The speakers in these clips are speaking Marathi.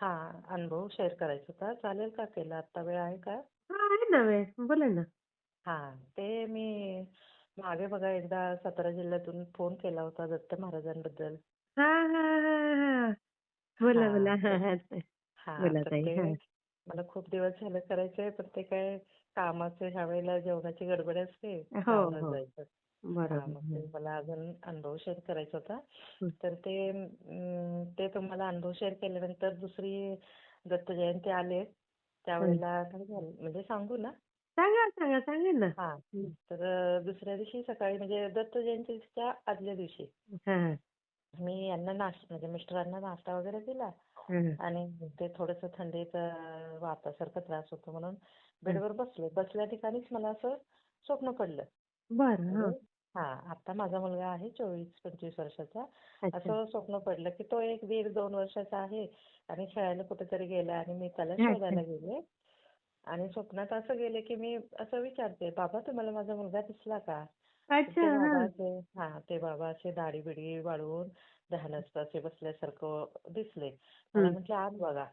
अनुभव शेअर करायचा होता. चालेल का? केला आत्ता वेळ आहे का? हा, आहे ना वेळ, बोला ना. ते मी मागे बघा एकदा सातारा जिल्ह्यातून फोन केला होता दत्त महाराजांबद्दल. हा हा हा हा बोला हां, बोला, हा तर हा. बोला तर ताई, ते हा. मला खूप दिवस झाले करायचंय, पण ते काय कामाचं ह्या वेळेला जेवणाची गडबड असते, हो राहूनच हो, जायचं. बरोबर. मग ते मला अजून अनुभव शेअर करायचा होता. हं, तर ते तुम्हाला अनुभव शेअर केल्यानंतर दुसरी दत्त जयंती आले, हं. त्यावेळेला काय झालं म्हणजे सांगू ना? सांगा सांगा सांगा ना. हां. हं, तर दुसऱ्या दिवशी सकाळी म्हणजे दत्त जयंतीच्या आदल्या दिवशी हा मी यांना म्हणजे मिस्टरांना नाश्ता वगैरे दिला हा आणि ते थोडंसं थंडीत वातासारखा त्रास होतो म्हणून हा. बेडवर बसले. बसल्या ठिकाणीच मला असं स्वप्न पडलं. बरं, म्हणजे हा. आता माझा मुलगा आहे 24-25 वर्षाचा. अच्छा. असं स्वप्न पडलं की तो एक 1.5-2 वर्षाचा आहे आणि खेळायला कुठेतरी गेला आणि मी त्याला अच्छा. शोधायला गेले. आणि स्वप्नात असं गेले की मी असं विचारते, "बाबा तुम्हाला माझा मुलगा दिसला का?" तर अच्छा, हा. ते बाबा असे दाढी-बिडी वाढवून ध्यानस्थ असे बसल्यासारखं दिसले. मला हं. म्हटले, "आत बघा."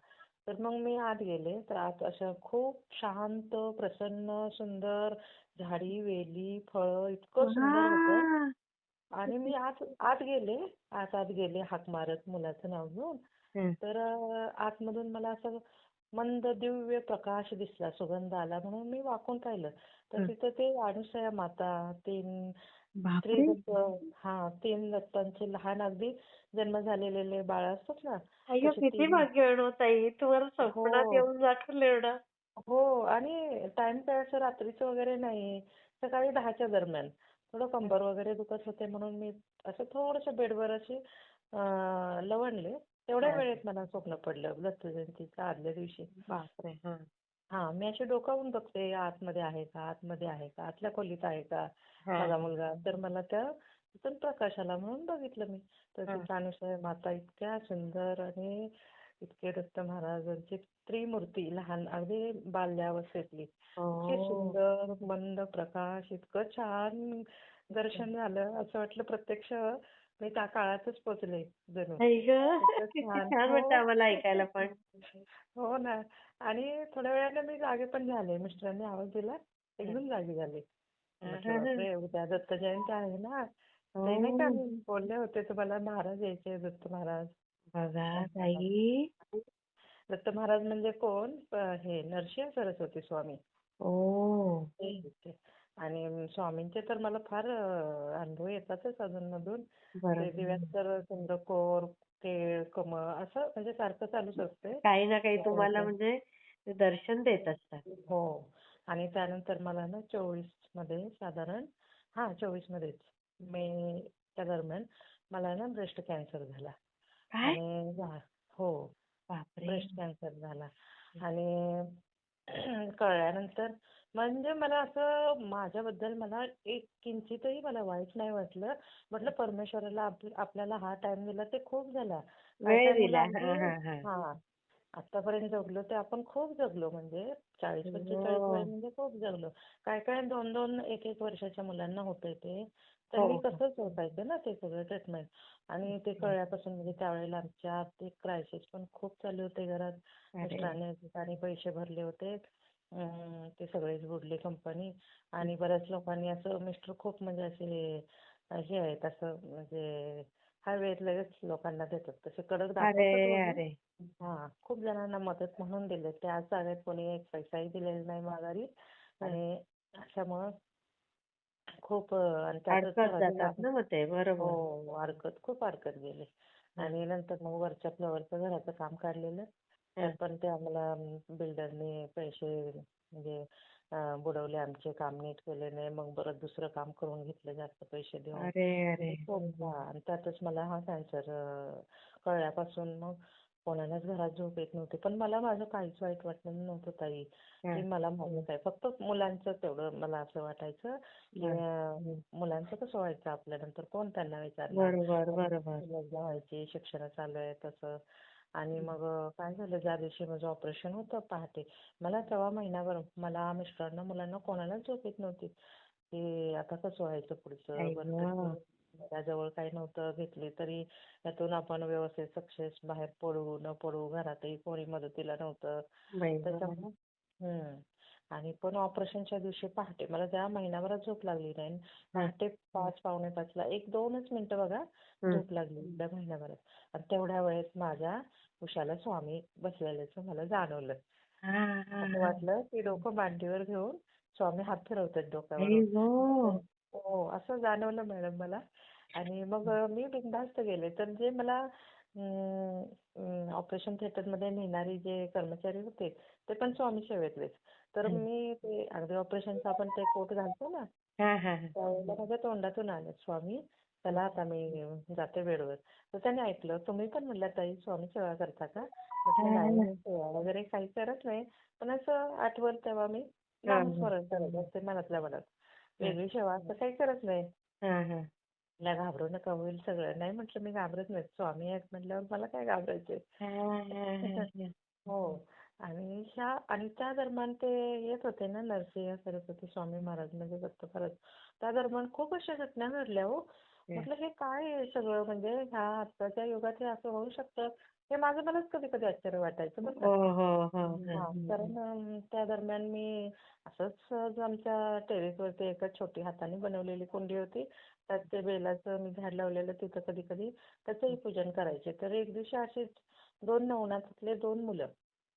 तर मग मी आत गेले, तर आत असं खूप शांत, प्रसन्न, सुंदर झाडी, वेली, फळं इतकं सुंदर होतं. वा, आणि मी किती- आत गेले, आत गेले हाक मारत मुलाचं नाव घेऊन. हं, तर आतमधून मला असं मंद दिव्य प्रकाश दिसला, सुगंध आला म्हणून मी वाकून पाहिलं. तर हं. तिथं ते अनसूया माता, 3 स्त्री बापरे. दत्त 3 दत्तांचे लहान अगदी जन्म झालेले बाळ असतात ना, अय्यो, तसे किती 3 भाग्यवान हो ताई, तुम्हाला स्वप्नात हो. येऊन दाखवलं एवढं. हो आणि टाईम काय असं रात्रीचं वगैरे नाही. सकाळी 10च्या दरम्यान. थोडं कंबर वगैरे दुखत होते म्हणून मी असं थोडंसं बेडवर अशी लवंडले. तेवढ्या अरे वेळेत मला स्वप्न पडलं दत्त जयंतीच्या आदल्या दिवशी. बापरे, हा. मी अशी डोकावून बघते आतमध्ये आहे का? आतमध्ये आहे का? आतल्या खोलीत आहे का हा माझा हा मुलगा? तर मला तिथून प्रकाश आला म्हणून बघितलं मी. तर हा. तिथं अनुसूया माता इतक्या सुंदर आणि इतके दत्त महाराजांची त्रिमूर्ती लहान अगदी बाल्यावस्थेतली. इतकी हो. सुंदर मंद प्रकाश, इतकं छान दर्शन झालं. असं वाटलं प्रत्यक्ष मी त्या काळातच पोहोचले जणू. आई ग, इतकं किती छान. छान वाटतं हो. आम्हाला ऐकायला पण. हो ना. आणि थोड्या वेळाने मी जागे पण झाले. मिस्टरांनी आवाज दिला, हं. एकदम जागी झाले. हं, म्हटलं हं, हं. बापरे! उद्या दत्त जयंती आहे ना. ते नाही का हो, मी बोलले होते तुम्हाला महाराज यायचे दत्त महाराज. बघा हां. ताई. दत्त महाराज म्हणजे कोण? हे नरसिंह सरस्वती स्वामी. ओ. ते होते. आणि स्वामींचे तर मला फार अनुभव येतातच अधूनमधून. ते दिव्यात बरोबर. तर चंद्रकोर, केळ, कमळ असं म्हणजे सारखं चालूच असते. काही ना काही तुम्हाला म्हणजे ते दर्शन देत असतात. हो. आणि त्यानंतर मला ना 24 मध्ये साधारण 24 मध्येच मेच्या दरम्यान मला ना ब्रेस्ट कॅन्सर झाला. काय? आणि हो. बापरे. ब्रेस्ट कॅन्सर झाला. आणि कळल्यानंतर म्हणजे मला असं माझ्याबद्दल मला एक किंचितही मला वाईट नाही वाटलं. म्हटलं परमेश्वराला आपल्याला हा टाईम दिला ते खूप झाला. वेळ काही-काही मुलं दिला. अगदी हां, हां, हां. हां. आत्तापर्यंत जगलो ते आपण खूप जगलो म्हणजे 40-45 वय हो. म्हणजे खूप जगलो. काय-काय 2-2, 1-1 वर्षाच्या मुलांना होतंय ते. हो, त्यांनी हो. कसं सोसायचं ना ते सगळं ट्रीटमेंट. आणि ते कळल्यापासून म्हणजे त्यावेळेला आमच्या आर्थिक क्रायसिस पण खूप चालू होते घरात. अरे. मिस्टरांनी एकीकडे पैसे भरले होते. ते सगळेच बुडली कंपनी आणि बऱ्याच लोकांनी असं मिस्टर खूप म्हणजे असे हे आहेत असं म्हणजे हवेत लगेच लोकांना देतात. तसे कडक अरे, दाखवतात वगैरे. अरे. खूप जणांना मदत म्हणून दिले. ते आज तागायत कोणी एक पैसाही दिलेला नाही माघारी. हं. आणि अशामुळं खूप आणि त्यातच अडकत घरातील जातात ना मग ते. बरोबर. हो, खूप अडकत गेले. हं, आणि नंतर मग वरच्या फ्लोअरचं घराचं काम काढलेलं. त्यात हं. पण ते आम्हाला बिल्डरने पैसे म्हणजे बुडवले आमचे काम नीट केले नाही. मग परत दुसरं काम करून घेतलं जास्त पैसे देऊन. अरे, अरे. म्हणजे खूप आणि त्यातच मला हा कॅन्सर कळल्यापासून मग कोणालाच घरात झोप येत नव्हती. पण मला माझं काहीच वाईट वाटलं नव्हतं ताई, की हं, मला माहीत आहे. फक्त मुलांचं तेवढं मला असं वाटायचं, की हं. मुलांचं कसं व्हायचं आपल्यानंतर कोण त्यांना विचारणार? बरोबर, बरोबर. लग्न व्हायची, शिक्षण चालू आहे तसं. आणि मग काय झालं ज्या दिवशी माझं ऑपरेशन होतं पहाटे, मला तेव्हा महिनाभर मला, मिस्टरांना, मुलांना कोणालाच झोप येत नव्हती, की आता कसं व्हायचं पुढचं? आई बरं गं! घराजवळ काही नव्हतं, घेतली तरी त्यातून आपण व्यवस्थित सक्सेस बाहेर पडू न पडू, घरातही कोणी मदतीला नव्हतं. बाई गं. त्याच्यामुळे आणि पण ऑपरेशनच्या दिवशी पहाटे मला त्या महिनाभरात झोप लागली नाही. हं, पहाटे 5 पावणे 5ला 1-2च मिनिटं बघा हं. झोप लागली त्या महिनाभरात. आणि तेवढ्या वेळेस माझ्या उशाला स्वामी बसलेल्याचं मला जाणवलं. हां, हां, असं हां. वाटलं की डोकं मांडीवर घेऊन स्वामी हात फिरवतात आई डोक्यावरून. गं! हो, असं जाणवलं मॅडम मला. आणि मग मी बिनधास्त गेले. तर जे मला ऑपरेशन थिएटरमध्ये नेणारे जे कर्मचारी होते, ते पण स्वामी सेवेतलेच. तर हं. मी ते अगदी ऑपरेशनचा आपण ते कोट घालतो ना, हां, हां, हां. त्यावेळेला माझ्या तोंडातून आलं, "स्वामी, हं. चला आता मी जाते बेडवर." तर त्याने ऐकलं. तुम्ही पण म्हटल्या, "ताई स्वामी सेवा करता का?" म्हटलं, "नाही, हां, मी सेवा वगैरे काही करत नाही. पण असं आठवल तेव्हा मी हां, हां. नामस्मरण करत असते मनातल्या मनात. हां, वेगळी सेवा असं काही करत नाही." हां, हां. "तिला घाबरू नका, होईल सगळं." नाही म्हटलं, "मी घाबरत नाही. स्वामी आहेत म्हटल्यावर मला काय घाबरायचंय." हां, हां, हां, हां. हो. आणि त्या दरम्यान ते येत होते ना नरसिंह सरस्वती स्वामी महाराज म्हणजे दत्त महाराज. त्या दरम्यान खूप अशा घटना घडल्या हो. हं. म्हटलं हे काय आहे सगळं म्हणजे ह्या आत्ताच्या युगात हे असं होऊ शकतं. हे माझं मलाच कधी-कधी आश्चर्य वाटायचं बरं का. हो, हो, हो. हं, हां, हं, हं. कारण त्या दरम्यान मी असंच सहज आमच्या टेरेसवरती एका छोटी हाताने बनवलेली कुंडी होती. त्यात ते बेलाचं मी झाड लावलेलं तिथं कधी-कधी त्याचंही पूजन करायचे. तर एक दिवशी अशीच 2 नवनाथातले 2 मुलं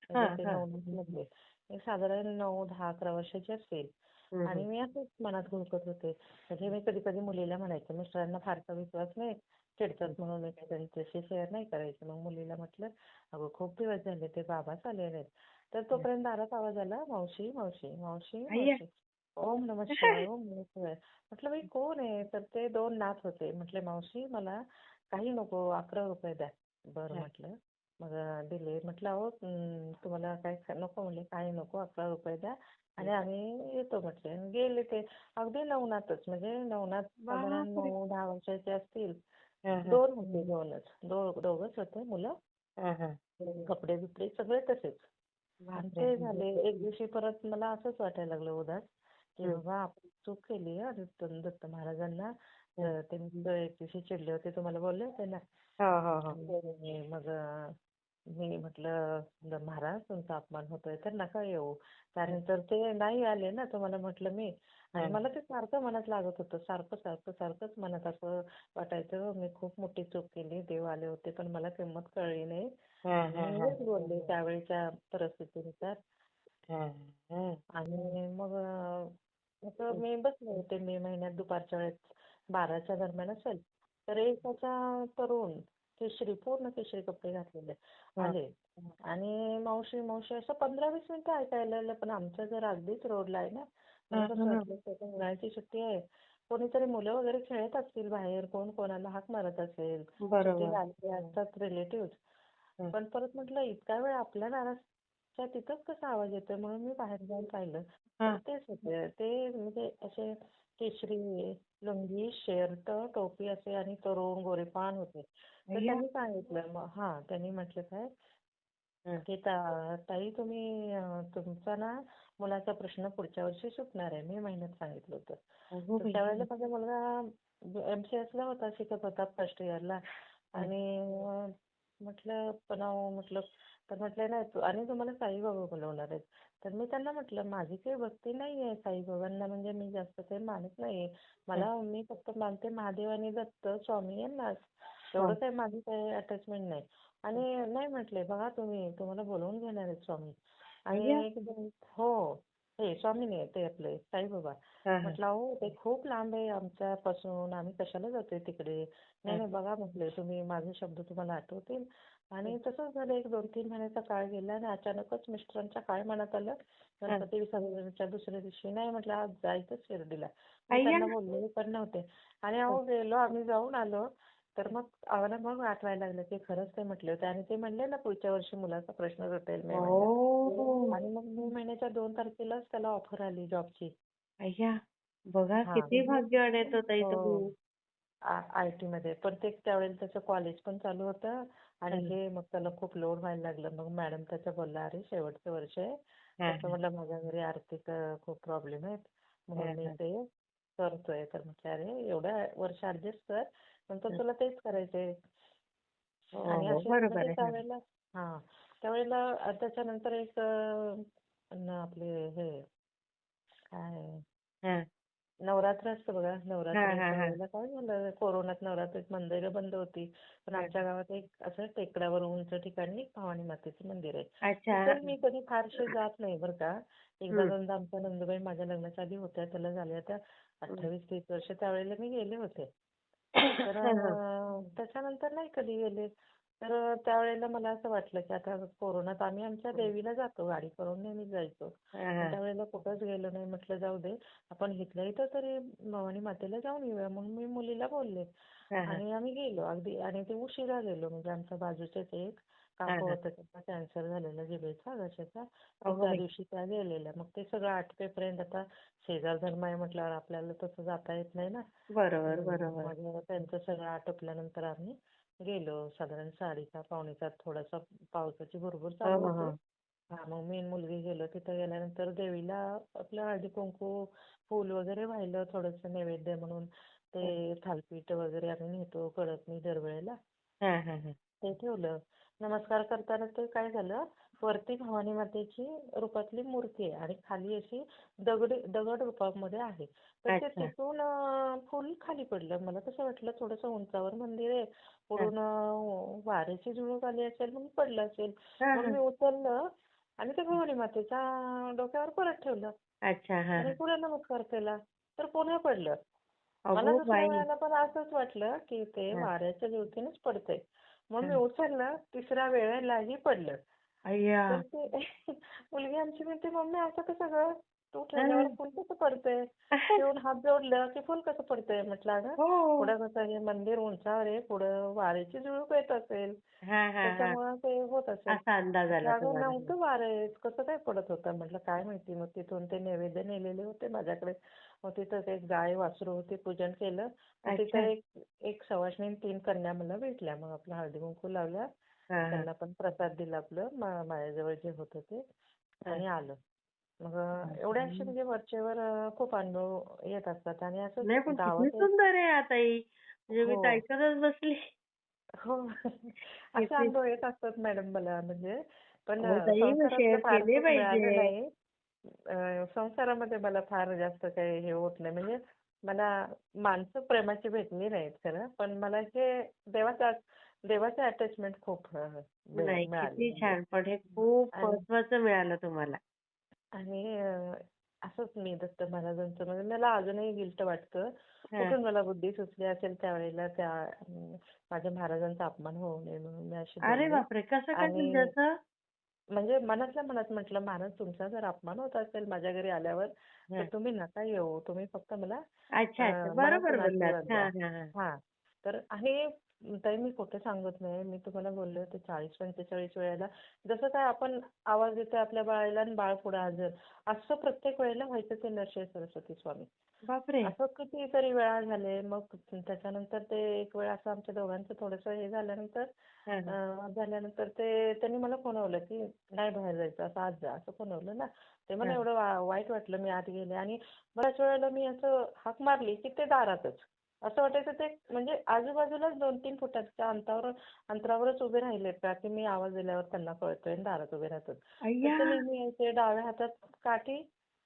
म्हणजे हां, ते हां. नवनाथमधले एक साधारण 9, 10, 11 वर्षाची असतील. हं, आणि हं. मी असंच मनात घुरकत होते. म्हणजे मी कधी-कधी मुलीला म्हणायचे, मिस्टरांना फारसा विश्वास नाही, चिडतात म्हणून मी काही त्यांच्याशी शेअर नाही करायचं. मग मुलीला म्हटलं, "अगं खूप दिवस झाले ते बाबाच आले नाहीत." तर हं. तोपर्यंत दारात आवाज आला, "मावशी, मावशी, मावशी, अय्या! मावशी." ओम नमः शिवाय, ओम नमः शिवाय. म्हटलं, "बाई कोण आहे?" तर ते 2 नाथ होते. म्हटले, "मावशी मला काही नको, ₹11 द्या." बरं हां, म्हटलं. मग दिले. म्हटलं, "अहो तुम्हाला काय नको?" म्हणले, "काही नको, ₹11 द्या हं. आणि आम्ही येतो." म्हटले. आणि गेले ते. अगदी नवनाथच म्हणजे नवनाथ साधारण बापरे! 9-10 वर्षाचे असतील. हां, हां. 2 होते 2च. दोघंच होते मुलं. हां, हां. कपडे-बिपडे सगळे तसेच. आणि बापरे! ते हं, झाले एक दिवशी परत मला असंच वाटायला लागलं उदास, की हं, बाबा आपण चूक केली आहे दत्त महाराजांना. हं. तर ते मुलं एक दिवशी चिडले होते तुम्हाला बोलले होते ना. हो, हो, हो. आणि मग मी म्हटलं, महाराज तुमचा अपमान होतोय तर नका येऊ." हं, त्यानंतर ते नाही आले ना तुम्हाला म्हटलं मी. आणि हं. मला ते सारखं मनात लागत होतं. सारखंच मनात असं वाटायचं मी खूप मोठी चूक केली. देव आले होते पण मला किंमत कळली नाही. हां, आणि हां, मी हां. हेच बोलले त्यावेळच्या परिस्थितीनुसार. हां, हं. आणि मग असं मी बसले होते मे महिन्यात दुपारच्या वेळेस 12च्या दरम्यान असेल. तर एक असा तरुण पूर्ण केशरी कपडे घातलेले हं, आले. आणि मावशी, मावशी असं 15-20 मिनिटं ऐकायला आलं. पण आमचं घर अगदीच रोडला आहे ना. मला हं, कसं हं, हं. वाटलं की उन्हाळ्याची सुट्टी आहे. कोणीतरी मुलं वगैरे खेळत असतील बाहेर, कोण कोणाला हाक मारत असेल. शेवटी बरोबर. आलेले असतात रिलेटिव्हज. हं. पण परत म्हटलं इतका वेळ आपल्या दाराच्या तिथंच कसा आवाज येतोय म्हणून मी बाहेर जाऊन पाहिलं. तर हां. तेच होते. ते म्हणजे असे केशरी लुंगी, शर्ट, टोपी असे आणि तरुण गोरेपान होते. तर अय्या! त्यांनी सांगितलं त्यांनी म्हटलं काय हं. की ताई तुम्ही तुमचा ना मुलाचा प्रश्न पुढच्या वर्षी सुटणार आहे. मे महिन्यात सांगितलं होतं. अगो तर बाई! त्यावेळेला माझा मुलगा MCSला होता, शिकत होता फर्स्ट इयरला. हं. आणि म्हटलं पण अहो म्हटलं तर म्हटले नाही आणि तुम्हाला साईबाबा बोलवणार आहेत. तर मी त्यांना म्हटलं माझी काही भक्ती नाहीये साईबाबांना म्हणजे मी जास्त काही मानत नाही. हं. मी फक्त मानते महादेव आणि दत्त स्वामी यांनाच. एवढं हं. काही माझी काही अटॅचमेंट नाही. आणि नाही म्हटले, "बघा तुम्हाला बोलवून घेणार आहेत स्वामी." अय्या! आणि एकदम हो. हे स्वामी नाही ते आपले साईबाबा. हां, हां. म्हटलं, "अहो ते खूप लांब आहे आमच्यापासून. आम्ही कशाला जातोय तिकडे." "नाही, हं. नाही बघा," म्हटले, "तुम्ही माझे शब्द तुम्हाला आठवतील." आणि तसंच झालं. एक 2-3 महिन्याचा काळ गेला आणि अचानकच मिस्टरांच्या काय मनात आलं, हं. गणपती विसर्जनाच्या दुसऱ्या दिवशी नाही म्हटलं, "आज जायचं शिर्डीला." मी अय्या! त्यांना बोललेले पण नव्हते. आणि हं. अहो गेलो आम्ही जाऊन आलो. तर मग आम्हाला मग आठवायला लागलं की खरंच ते म्हटले होते आणि ते म्हणले ना पुढच्या वर्षी मुलाचा प्रश्न सुटेल मे महिन्यात. ओह! आणि मग मे महिन्याच्या 2 तारखेलाच त्याला ऑफर आली जॉबची. अय्या! बघा हां. किती भाग्यवान आहेत ओ ताई तुम्ही. हो. IT मध्ये. पण ते त्यावेळेला त्याचं कॉलेज पण चालू होतं आणि हं. मग त्याला खूप लोड व्हायला लागलं. मग मॅडम त्याच्या बोलल्या, "अरे शेवटचं वर्ष आहे." हां, तसं हां. म्हटलं, "माझ्या घरी आर्थिक खूप प्रॉब्लेम आहेत. हां, म्हणून मी हां. ते करतोय. तर म्हटलं अरे एवढ्या वर्ष ऍडजस्ट कर, नंतर तुला तेच करायचंय. हो, आणि हो. असे म्हणजे बरोबर आहे. त्यावेळेला त्यावेळेला त्याच्यानंतर एक आपले हे काय हां. नवरात्र असतं बघा, हां, हां, नवरात्रीच्या हां. वेळेला काय झालं, कोरोनात नवरात्रीत मंदिरं बंद होती. पण हां. आमच्या गावात एक असं टेकडावर उंच ठिकाणी भवानी मातेचं मंदिर आहे. अच्छा. तिथे हां. मी कधी फारसे जात नाही बरं का. एकदा हं, दोनदा आमच्या नंदुबाई माझ्या लग्नाच्या आधी होत्या, त्याला झाले आता हं. 28-30 वर्ष, त्यावेळेला मी गेले होते. तर हां, हां. त्याच्यानंतर नाही कधी गेले. तर त्यावेळेला मला असं वाटलं की आता कोरोनात आम्ही आमच्या हं. देवीला जातो, गाडी करून नेहमीच जायचो. हां, पण हां. त्यावेळेला कुठंच गेलो नाही. म्हटलं जाऊ दे, आपण इथल्या इथं तरी भवानी मातेला जाऊन येऊया, म्हणून मी मुलीला बोलले. हां, हां. आणि आम्ही गेलो अगदी, आणि ते उशिरा गेलो. म्हणजे आमच्या बाजूचेच एक हां, काकू हां. होत्या, त्यांना कॅन्सर झालेला जिभेचा, घशाचा. तर अगो त्या बाई! दिवशी त्या गेलेल्या. मग ते सगळं आटपेपर्यंत आता शेजार धर्म आहे म्हटल्यावर आपल्याला तसं जाता येत नाही ना. बरोबर, बरोबर. मग त्यांचं सगळं आटोपल्यानंतर आम्ही गेलो. साधारण 6:30 पावणे 7, थोडासा पावसाची भुरभुर हो, चालू हो, होती. हो. मग मी आणि मुलगी गेलो. तिथं गेल्यानंतर देवीला आपलं हळदी-कुंकू, फूल वगैरे वाहिलं, थोडंसं नैवेद्य म्हणून. हं. ते थालीपीठ वगैरे आम्ही नेतो कडकनी दरवेळेला. हां, हां, हां. ते ठेवलं. नमस्कार करताना ते काय झालं, वरती भवानी मातेची रूपातली मूर्ती आहे आणि खाली अशी दगड रूपामध्ये आहे. तर ते अच्छा. तिथून फुल खाली पडलं. मला कसं वाटलं थोडंसं उंचावर मंदिर आहे, हां. पुढून वाऱ्याची झुळूक आली असेल म्हणून पडलं असेल. हां, म्हणून हां. मी उचललं आणि ते भवानी मातेच्या डोक्यावर परत ठेवलं अच्छा. हां, आणि हां. पुन्हा नमस्कार केला. तर पुन्हा पडलं. मला अगो दुसऱ्या बाई! वेळेला पण असंच वाटलं की ते हां, वाऱ्याच्या झुळकेनेच पडतंय. मग मी हां. उचललं, तिसऱ्या वेळेलाही पडलं. अय्या! तर ते मुलगी आमची म्हणते, "मम्मी असं कसं गं? तू ठेवल्यावर हां. फुल कसं पडतंय? ठेवून हात जोडलं की फुल कसं पडतंय?" म्हटलं, "अगं हो. पुढं कसं हे मंदिर उंचावर आहे, पुढं वाऱ्याची झुळूक येत असेल, हां, हां, हां. त्याच्यामुळं ते होत असेल." असा अंदाज म्हटलं, आला "अगं तुम्हाला. नव्हतं वारं येत, कसं काय पडत होतं?" म्हटलं, "काय माहिती." मग तिथून ते नैवेद्य नेलेले होते माझ्याकडे. मग तिथं एक गाय वासरू होती, पूजन केलं. मग तिथं अच्छा. एक एक सवाष्णी आणि 3 कन्या मला भेटल्या. मग आपलं हळदी-कुंकू लावलं. हां, हां. त्यांना पण प्रसाद दिला आपलं माझ्याजवळ जे होतं ते, हां. आणि आलं. मग एवढे असे बापरे! म्हणजे वरचेवर खूप अनुभव येत असतात आणि नाही असंच पण किती गावात एक सुंदर आहे हा ताई. म्हणजे मी हो. तर ऐकतच बसली. हो. असे किती अनुभव येत असतात मॅडम मला म्हणजे. पण हो ताई, मग संसारातलं शेअर फार केले सुख पाहिजे. मिळालं नाही. संसारामध्ये मला फार जास्त काही हे होत नाही. म्हणजे मला माणसं प्रेमाची भेटली नाहीत खरं. पण मला हे देवाचा देवाचं अटॅचमेंट खूप नाही, मिळाली किती म्हणजे. छान. पण हे खूप आणि महत्वाचं मिळालं तुम्हाला. आणि असंच मी दत्त महाराजांचं म्हणजे मला अजूनही गिल्ट वाटतं. हां. कुठून मला बुद्धी सुचली असेल त्यावेळेला माझ्या महाराजांचा अपमान होऊ नये म्हणून मी अशी अरे बोलले. बापरे! कसं काय म्हणजे आणि असं? म्हणजे मनातल्या मनात म्हटलं, "महाराज तुमचा जर अपमान होत असेल माझ्या घरी आल्यावर, तर हां. तुम्ही नका येऊ. तुम्ही फक्त मला अच्छा, अच्छा. बरोबर मनातून बोललात. आशीर्वाद द्या." हां, हां, हां. हां. तर आणि ताई मी खोटं सांगत नाही. मी तुम्हाला बोलले होते 40-45 वेळेला. जसं काय आपण आवाज देतोय आपल्या बाळाला आणि बाळ पुढे हजर. असं प्रत्येक वेळेला व्हायचं ते नरसिंह सरस्वती स्वामी. बापरे! असं कितीतरी वेळा झाले. मग त्याच्यानंतर ते एक वेळ असं आमच्या दोघांचं थोडंसं हे झाल्यानंतर हां, हां. त्यांनी मला खुणवलं, की "नाही बाहेर जायचं, असं आत जा." असं खुणवलं ना. ते मला हां. एवढं वाईट वाटलं. मी आत गेले आणि बऱ्याच वेळेला मी असं हाक मारली, की ते दारातच. असं वाटायचं ते म्हणजे आजूबाजूलाच 2-3 फुटाच्या अंतरावरच उभे राहिलेत का, की मी आवाज दिल्यावर त्यांना कळतंय आणि दारात उभे राहतात. तर अय्या! ते नेहमी यायचे, डाव्या हातात काठी,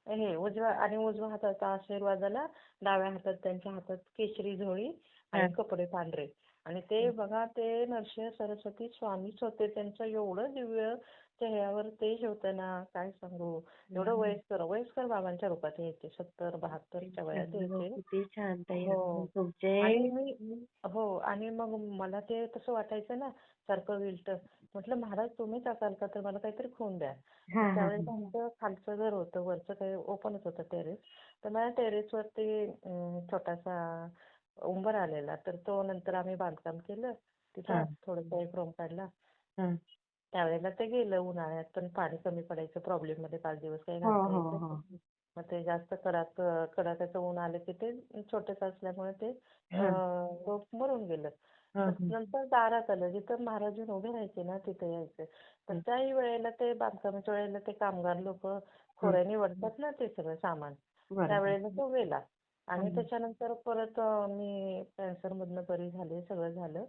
उजव्या हाताचा आशीर्वादाला, डाव्या हातात त्यांच्या हातात केशरी झोळी आणि हां. कपडे पांढरे. आणि ते बघा ते नरसिंह सरस्वती स्वामीच होते. त्यांचं एवढं दिव्य चेहऱ्यावर तेज होतं ना, काय सांगू. एवढं हं. वयस्कर बाबांच्या रूपात यायचे. 70-72च्या वयात हो, यायचे. किती छान ताई अनुभव हो. तुमचे. आणि हो, आणि मग मला ते तसं वाटायचं ना, सारखं गिल्ट. म्हटलं, "महाराज तुम्हीच असाल का? तर मला काहीतरी खाऊन द्या." मग हां, हां, त्यावेळेस हां. आमचं खालचं घर होतं, वरचं काही ओपनच होतं टेरेस. तर मला टेरेसवरती छोटासा उंबर आलेला. तर तो नंतर आम्ही बांधकाम केलं. तिथं हां, थोडासा एक रूम काढला. हां. त्यावेळेला ते गेलं उन्हाळ्यात, पण पाणी कमी पडायचं प्रॉब्लेममध्ये 5 दिवस काही हो, घालता हो, यायचं हो. नाही. मग ते जास्त कडाक्याचं ऊन आलं की ते छोटंसं असल्यामुळे ते हां, रोप मरून गेलं. हां, मग हां. नंतर दारात आलं. जिथं महाराज येऊन उभे राहायचे ना, तिथे यायचं. तर हं, त्याही वेळेला ते बांधकामाच्या वेळेला ते कामगार लोकं हं. खोऱ्याने वढतात ना ते सगळं सामान. बरोबर. त्यावेळेला तो गेला. आणि त्याच्यानंतर परत मी कॅन्सरमधनं बरी झाले, सगळं झालं.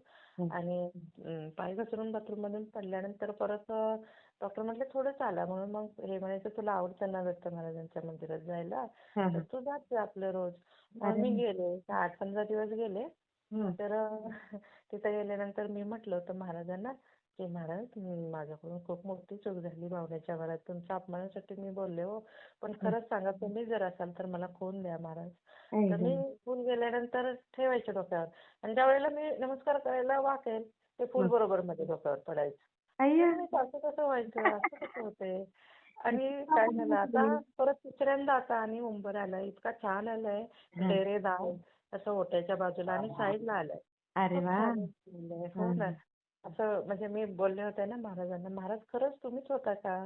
आणि पाय घसरून बाथरूममधून पडल्यानंतर परत डॉक्टर म्हटले थोडं चाला म्हणून. मग हे म्हणायचं तुला आवडतं ना दत्त महाराजांच्या मंदिरात जायला, तर तू जात जा आपलं रोज. मग मी गेले, 8-15 दिवस गेले. तर तिथे गेल्यानंतर मी म्हटलं होतं महाराजांना की महाराज माझ्याकडून खूप मोठी चूक झाली भावनेच्या भरात. तुमच्या अपमानासाठी मी बोलले हो, पण खरंच सांगा तुम्ही जर असाल तर मला खून द्या महाराज. तर मी खून गेल्यानंतर ठेवायचे डोक्यावर, आणि ज्या वेळेला मी नमस्कार करायला वाकेल ते फुल बरोबर माझ्या डोक्यावर पडायचं. तर मी असं कसं व्हायचं, असं कसं होतंय. आणि काय झालं आता परत तिसऱ्यांदा आता आणि उंबर आलाय, इतका छान आलाय, डेरेदार असं ओट्याच्या बाजूला आणि साईडला आलाय. अरे खूप वा. छान आलंय. हो ना. असं म्हणजे मी बोलले होते ना महाराजांना, महाराज खरंच तुम्हीच होता का?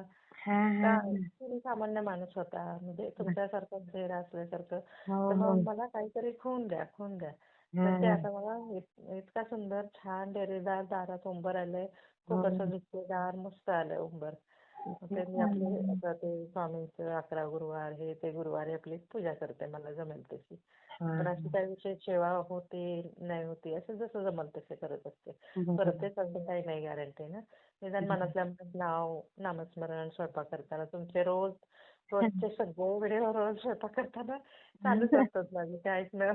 का तुम्ही सामान्य माणूस होता, म्हणजे तुमच्यासारखा चेहरा असल्यासारखं. तर मग मला काहीतरी खून द्या, खून द्या. तर ते आता मला इतका सुंदर छान डेरेदार दारात उंबर आलंय. खूप असं विस्तेदार मस्त आलंय उंबर. ते मी आपले आता ते स्वामींचं 11 गुरुवार हे ते गुरुवारी आपली पूजा करते मला जमेल तशी. पण अशी काही विशेष सेवा होते नाही होती असं जसं जमल तसे करत असते. करतेच असं काही नाही गॅरंटी ना. निदान मनातल्या मनात नामस्मरण स्वयंपाक करताना तुमचे रोजचे सगळे व्हिडिओ रोज स्वयंपाक करताना चालूच असतात माझे ते ऐकणं.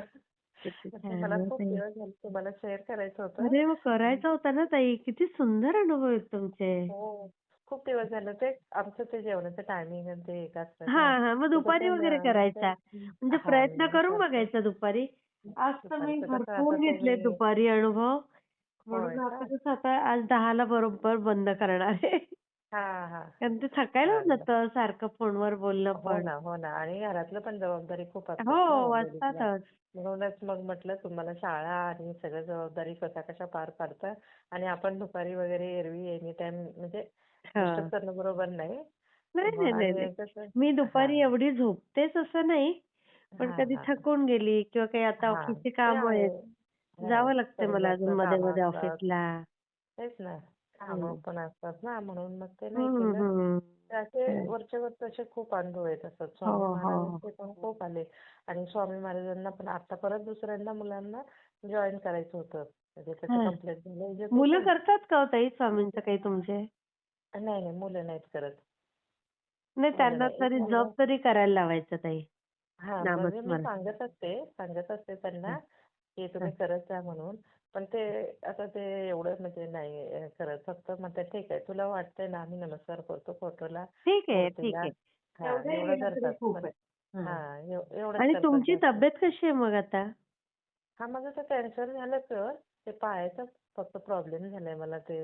ते मला खूप दिवस झाले तुम्हाला शेअर करायचं होतं. अरे मग करायचा होता ना ताई, किती सुंदर अनुभव आहेत तुमचे. हो. खूप दिवस झाले ते आमचं ते जेवणाचं टायमिंग आणि ते एक असतं हा ना. हा, मग ते दुपारी कसं वगैरे करायचा, म्हणजे हां प्रयत्न करून बघायचा दुपारी. आज तर मी दुपारचं कसं भरपूर आता घेतले तुम्ही दुपारी अनुभव, होय म्हणून का? आता कसं आता आज 10ला बरोबर बंद करणार आहे. हां, हां. कारण ते थकायला होऊन चालेल. जातं सारखं फोनवर बोलणं हो पण. ना, हो ना. आणि घरातलं पण जबाबदारी खूप हो, असतात ना लेडीजला. असतातच. म्हणूनच मग म्हटलं तुम्हाला शाळा आणि सगळ्या जबाबदारी कशा पार पाडता, आणि आपण दुपारी वगैरे एरवी एनी टाईम म्हणजे डिस्टर्ब हां. करणं बरोबर नाही. नाही, नाही, नाही, नाही. आणि कसं मी दुपारी हां, एवढी झोपतेच असं नाही. पण हां, कधी हां. थकून गेली किंवा काही आता हां, ऑफिसची ते कामं आहे. आहेत. हो, जावं लागते मला अजून शरीराचं कामं मध्ये-मध्ये असतात. ऑफिसला. तेच ना. कामं हं. पण असतात ना, म्हणून मग ते नाही हं, केलं. हं. तर असे वरचे वर तसे खूप अनुभव येत असतात. हो, स्वामी हो. महाराजांचे पण खूप आले. आणि स्वामी महाराजांना पण आता परत दुसऱ्यांदा मुलांना जॉइन करायचं होतं. म्हणजे त्याचं हं. कंप्लीट झालं मुलं एज्युकेशन. करतात का हो ताई स्वामींचं काही तुमचे? नाही, नाही मुलं नाहीत करत. नाही, मुलं त्यांना नाही. एक तरी मुलगा जप तरी करायला लावायचं ताई. हां, म्हणजे मी नामस्मरण. सांगत असते त्यांना, हं, की हं. तुम्ही करत जा म्हणून. पण ते आता ते एवढं म्हणजे नाही करत. फक्त म्हणतात ठीक आहे तुला वाटतंय ना आम्ही नमस्कार करतो फोटोला, ठीक आहे, ठीक मूर्तीला. आहे. हां, एवढं एवढं केलं तरी करतात. खूप पण आहे. हं. हां, एवढंच आणि करतात तुमची जास्त. तब्येत कशी आहे मग आता? हां, माझं ते कॅन्सर झालं तर ते पायाचा फक्त प्रॉब्लेम झालाय मला ते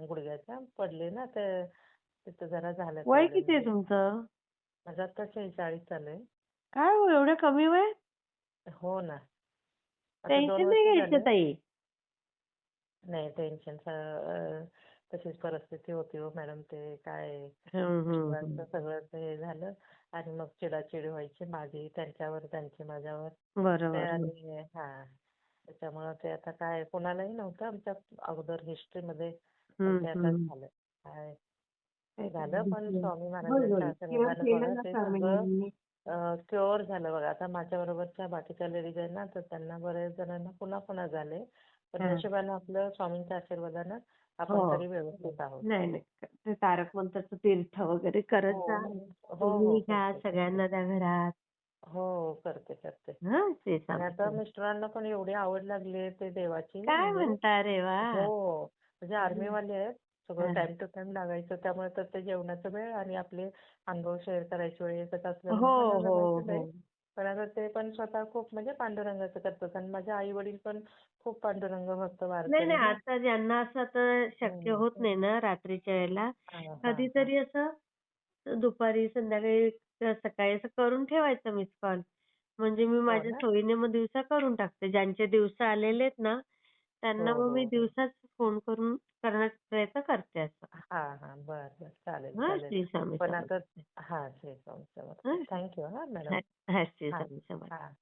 गुडघ्याचा. पडले ना ते तिथं जरा झालाय वय प्रॉब्लेम किती आहे मला. तुमचं? माझं आता 46 चालू आहे. काय हो एवढ्या कमी वयात? हो ना. आता 2 टेन्शन नाही वर्ष घ्यायचं झाले. ताई. नाही टेन्शनचं तशीच परिस्थिती होती हो मॅडम. ते काय हं, हं, हं. मिस्टरांचं सगळं ते झालं आणि मग चिडाचिडी व्हायची माझी त्यांच्यावर, त्यांची माझ्यावर. ते बरोबर. हं. आणि हां, त्याच्यामुळं ते आता काय कोणालाही नव्हतं आमच्या अगोदर हिस्ट्रीमध्ये. पण हं, ते आता हं. झालं. काय ते झालं, पण स्वामी महाराजांच्या बरोबर. केअर आशीर्वादानं केलं बघा ना ते सगळं स्वामींनी. क्युअर झालं बघा. आता माझ्या बरोबरच्या बाकीच्या लेडीज आहेत ना, तर त्यांना बऱ्याच जणांना पुन्हा पुन्हा झाले. पण हां. नशिबानं आपलं स्वामींच्या आशीर्वादानं आपण हो. तरी व्यवस्थित आहोत. नाही, नाही. ते तारक मंत्राचं तीर्थ वगैरे करत हो, जा. हो, हो. तुम्ही घ्या, करते, करते. सगळ्यांना द्या घरात. हो, करते, करते. हां, श्री आणि स्वामी आता समर्थ. मिस्टरांना पण एवढी आवड लागली आहे ते देवाची काय म्हणजे म्हणता? अरे वाह! हो. म्हणजे हं. आर्मीवाले आहेत. सगळं हां. टाईम टू टाईम लागायचं. त्यामुळे तर ते जेवणाचा वेळ आणि आपले अनुभव शेअर करायची वेळ एकच हो, असल्यामुळे मला हो, जमायचं हो. नाही. पण आता ते पण स्वतः खूप म्हणजे पांडुरंगाचं करतात, आणि माझे आई-वडील पण खूप पांडुरंग भक्त नाही, वारकरी नाही. ना. आता ज्यांना असं आता शक्य हं. होत नाही ना रात्रीच्या वेळेला, हां, हां, हां. कधीतरी असं दुपारी, संध्याकाळी किंवा सकाळी असं करून ठेवायचं मिस कॉल. म्हणजे मी हो माझ्या ना? सोयीने मग दिवसा करून टाकते. ज्यांचे दिवसा आलेले आहेत ना, हो, त्यांना मग हो, मी हो. दिवसाच फोन करून करण्याचा प्रयत्न करते असं. हां, हां. बरं, बरं. चालेल, हां, चालेल. श्री स्वामी पण आता समर्थ. हां, श्री स्वामी समर्थ. हां, थँक यू हां मॅडम. हां, हां, श्री हां, स्वामी समर्थ. हां.